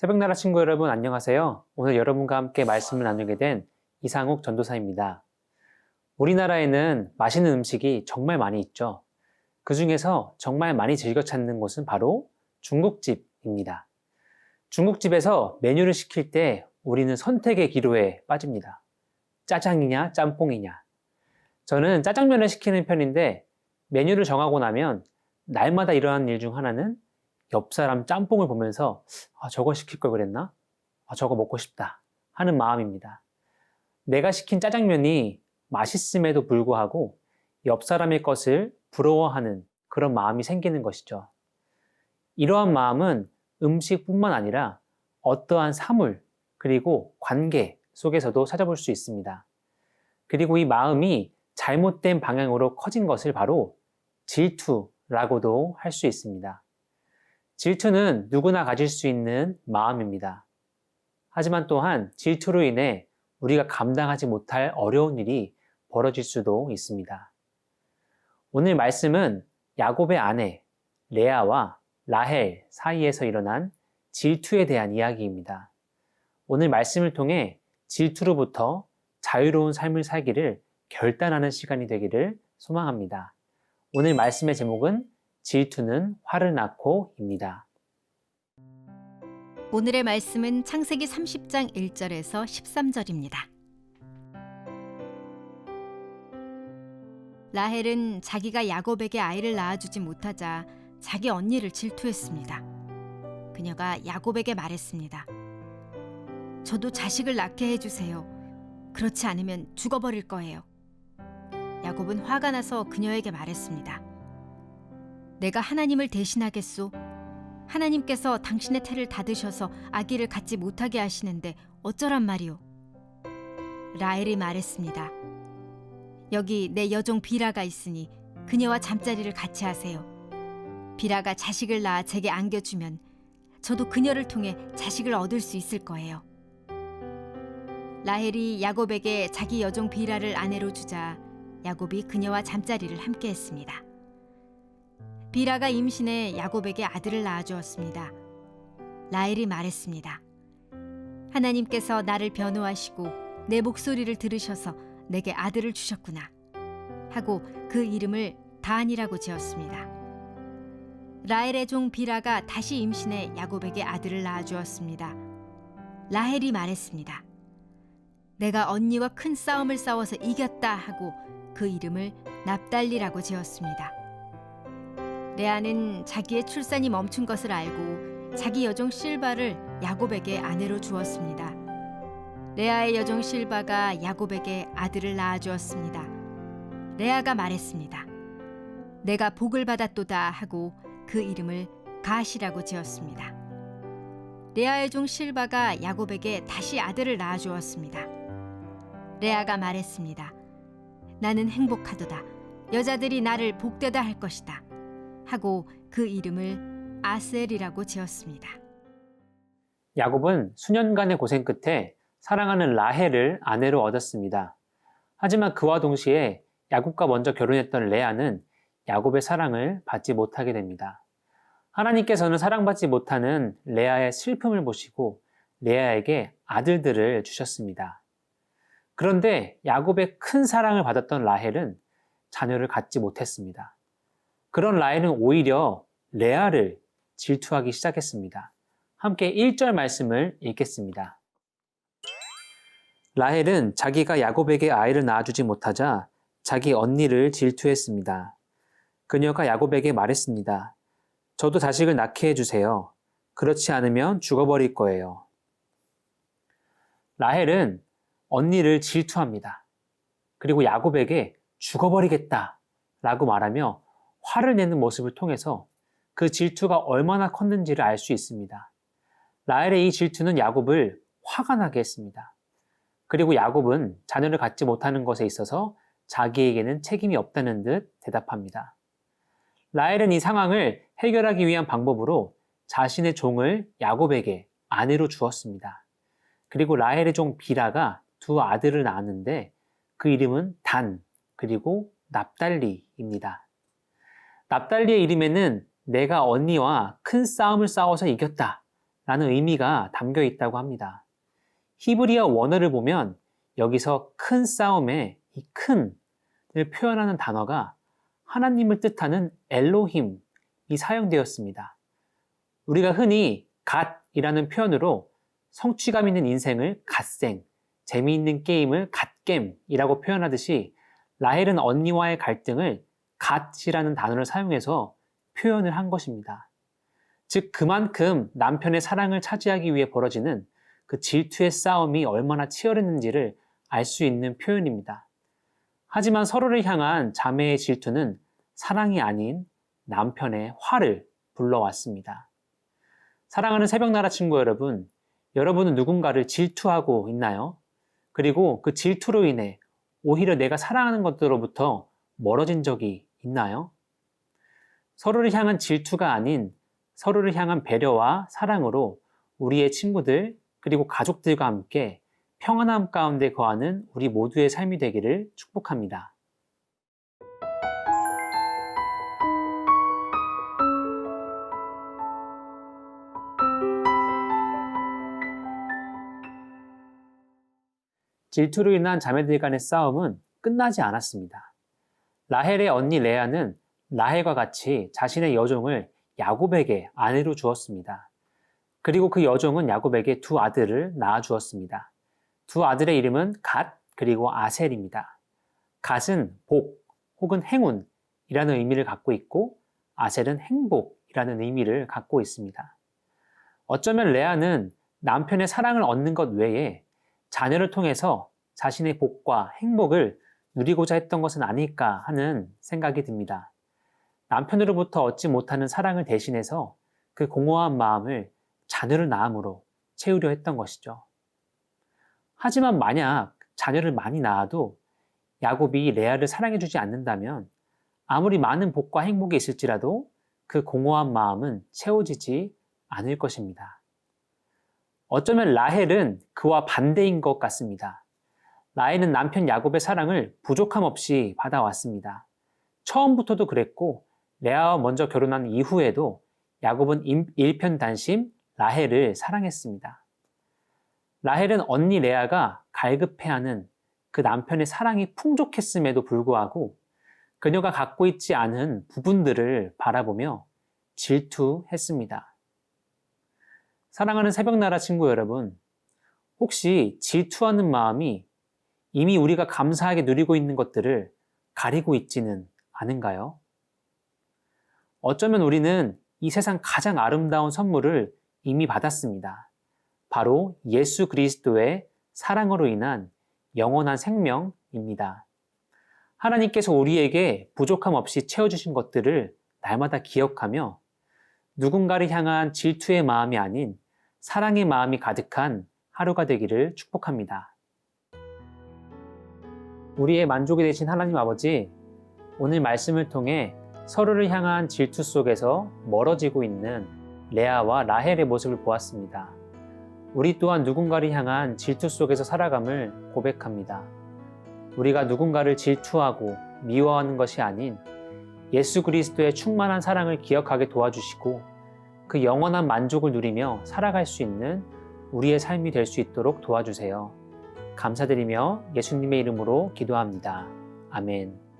새벽나라 친구 여러분 안녕하세요. 오늘 여러분과 함께 말씀을 나누게 된 이상욱 전도사입니다. 우리나라에는 맛있는 음식이 정말 많이 있죠. 그 중에서 정말 많이 즐겨 찾는 곳은 바로 중국집입니다. 중국집에서 메뉴를 시킬 때 우리는 선택의 기로에 빠집니다. 짜장이냐 짬뽕이냐. 저는 짜장면을 시키는 편인데 메뉴를 정하고 나면 날마다 일어나는 일 중 하나는 옆 사람 짬뽕을 보면서 저거 시킬 걸 그랬나? 저거 먹고 싶다 하는 마음입니다. 내가 시킨 짜장면이 맛있음에도 불구하고 옆 사람의 것을 부러워하는 그런 마음이 생기는 것이죠. 이러한 마음은 음식뿐만 아니라 어떠한 사물 그리고 관계 속에서도 찾아볼 수 있습니다. 그리고 이 마음이 잘못된 방향으로 커진 것을 바로 질투라고도 할 수 있습니다. 질투는 누구나 가질 수 있는 마음입니다. 하지만 또한 질투로 인해 우리가 감당하지 못할 어려운 일이 벌어질 수도 있습니다. 오늘 말씀은 야곱의 아내 레아와 라헬 사이에서 일어난 질투에 대한 이야기입니다. 오늘 말씀을 통해 질투로부터 자유로운 삶을 살기를 결단하는 시간이 되기를 소망합니다. 오늘 말씀의 제목은 질투는 화를 낳고입니다. 오늘의 말씀은 창세기 30장 1절에서 13절입니다. 라헬은 자기가 야곱에게 아이를 낳아주지 못하자 자기 언니를 질투했습니다. 그녀가 야곱에게 말했습니다. 저도 자식을 낳게 해주세요. 그렇지 않으면 죽어버릴 거예요. 야곱은 화가 나서 그녀에게 말했습니다. 내가 하나님을 대신하겠소. 하나님께서 당신의 태를 닫으셔서 아기를 갖지 못하게 하시는데 어쩌란 말이오. 라헬이 말했습니다. 여기 내 여종 비라가 있으니 그녀와 잠자리를 같이 하세요. 비라가 자식을 낳아 제게 안겨주면 저도 그녀를 통해 자식을 얻을 수 있을 거예요. 라헬이 야곱에게 자기 여종 비라를 아내로 주자 야곱이 그녀와 잠자리를 함께 했습니다. 비라가 임신해 야곱에게 아들을 낳아주었습니다. 라헬이 말했습니다. 하나님께서 나를 변호하시고 내 목소리를 들으셔서 내게 아들을 주셨구나 하고 그 이름을 단이라고 지었습니다. 라헬의 종 비라가 다시 임신해 야곱에게 아들을 낳아주었습니다. 라헬이 말했습니다. 내가 언니와 큰 싸움을 싸워서 이겼다 하고 그 이름을 납달리라고 지었습니다. 레아는 자기의 출산이 멈춘 것을 알고 자기 여종 실바를 야곱에게 아내로 주었습니다. 레아의 여종 실바가 야곱에게 아들을 낳아주었습니다. 레아가 말했습니다. 내가 복을 받았도다 하고 그 이름을 갓이라고 지었습니다. 레아의 종 실바가 야곱에게 다시 아들을 낳아주었습니다. 레아가 말했습니다. 나는 행복하도다. 여자들이 나를 복되다 할 것이다. 하고 그 이름을 아셀이라고 지었습니다. 야곱은 수년간의 고생 끝에 사랑하는 라헬을 아내로 얻었습니다. 하지만 그와 동시에 야곱과 먼저 결혼했던 레아는 야곱의 사랑을 받지 못하게 됩니다. 하나님께서는 사랑받지 못하는 레아의 슬픔을 보시고 레아에게 아들들을 주셨습니다. 그런데 야곱의 큰 사랑을 받았던 라헬은 자녀를 갖지 못했습니다. 그런 라헬은 오히려 레아를 질투하기 시작했습니다. 함께 1절 말씀을 읽겠습니다. 라헬은 자기가 야곱에게 아이를 낳아주지 못하자 자기 언니를 질투했습니다. 그녀가 야곱에게 말했습니다. 저도 자식을 낳게 해주세요. 그렇지 않으면 죽어버릴 거예요. 라헬은 언니를 질투합니다. 그리고 야곱에게 죽어버리겠다 라고 말하며 화를 내는 모습을 통해서 그 질투가 얼마나 컸는지를 알 수 있습니다. 라헬의 이 질투는 야곱을 화가 나게 했습니다. 그리고 야곱은 자녀를 갖지 못하는 것에 있어서 자기에게는 책임이 없다는 듯 대답합니다. 라헬은 이 상황을 해결하기 위한 방법으로 자신의 종을 야곱에게 아내로 주었습니다. 그리고 라헬의 종 비라가 두 아들을 낳았는데 그 이름은 단 그리고 납달리입니다. 납달리의 이름에는 내가 언니와 큰 싸움을 싸워서 이겼다 라는 의미가 담겨 있다고 합니다. 히브리어 원어를 보면 여기서 큰 싸움에 이 큰을 표현하는 단어가 하나님을 뜻하는 엘로힘이 사용되었습니다. 우리가 흔히 갓이라는 표현으로 성취감 있는 인생을 갓생, 재미있는 게임을 갓겜이라고 표현하듯이 라헬은 언니와의 갈등을 갓이라는 단어를 사용해서 표현을 한 것입니다. 즉 그만큼 남편의 사랑을 차지하기 위해 벌어지는 그 질투의 싸움이 얼마나 치열했는지를 알 수 있는 표현입니다. 하지만 서로를 향한 자매의 질투는 사랑이 아닌 남편의 화를 불러왔습니다. 사랑하는 새벽나라 친구 여러분, 여러분은 누군가를 질투하고 있나요? 그리고 그 질투로 인해 오히려 내가 사랑하는 것들로부터 멀어진 적이 있나요? 서로를 향한 질투가 아닌 서로를 향한 배려와 사랑으로 우리의 친구들 그리고 가족들과 함께 평안함 가운데 거하는 우리 모두의 삶이 되기를 축복합니다. 질투로 인한 자매들 간의 싸움은 끝나지 않았습니다. 라헬의 언니 레아는 라헬과 같이 자신의 여종을 야곱에게 아내로 주었습니다. 그리고 그 여종은 야곱에게 두 아들을 낳아 주었습니다. 두 아들의 이름은 갓 그리고 아셀입니다. 갓은 복 혹은 행운이라는 의미를 갖고 있고 아셀은 행복이라는 의미를 갖고 있습니다. 어쩌면 레아는 남편의 사랑을 얻는 것 외에 자녀를 통해서 자신의 복과 행복을 누리고자 했던 것은 아닐까 하는 생각이 듭니다. 남편으로부터 얻지 못하는 사랑을 대신해서 그 공허한 마음을 자녀를 낳음으로 채우려 했던 것이죠. 하지만 만약 자녀를 많이 낳아도 야곱이 레아를 사랑해주지 않는다면 아무리 많은 복과 행복이 있을지라도 그 공허한 마음은 채워지지 않을 것입니다. 어쩌면 라헬은 그와 반대인 것 같습니다. 라헬은 남편 야곱의 사랑을 부족함 없이 받아왔습니다. 처음부터도 그랬고 레아와 먼저 결혼한 이후에도 야곱은 일편단심 라헬을 사랑했습니다. 라헬은 언니 레아가 갈급해하는 그 남편의 사랑이 풍족했음에도 불구하고 그녀가 갖고 있지 않은 부분들을 바라보며 질투했습니다. 사랑하는 새벽나라 친구 여러분, 혹시 질투하는 마음이 이미 우리가 감사하게 누리고 있는 것들을 가리고 있지는 않은가요? 어쩌면 우리는 이 세상 가장 아름다운 선물을 이미 받았습니다. 바로 예수 그리스도의 사랑으로 인한 영원한 생명입니다. 하나님께서 우리에게 부족함 없이 채워주신 것들을 날마다 기억하며 누군가를 향한 질투의 마음이 아닌 사랑의 마음이 가득한 하루가 되기를 축복합니다. 우리의 만족이 되신 하나님 아버지, 오늘 말씀을 통해 서로를 향한 질투 속에서 멀어지고 있는 레아와 라헬의 모습을 보았습니다. 우리 또한 누군가를 향한 질투 속에서 살아감을 고백합니다. 우리가 누군가를 질투하고 미워하는 것이 아닌 예수 그리스도의 충만한 사랑을 기억하게 도와주시고 그 영원한 만족을 누리며 살아갈 수 있는 우리의 삶이 될 수 있도록 도와주세요. 감사드리며 예수님의 이름으로 기도합니다. 아멘.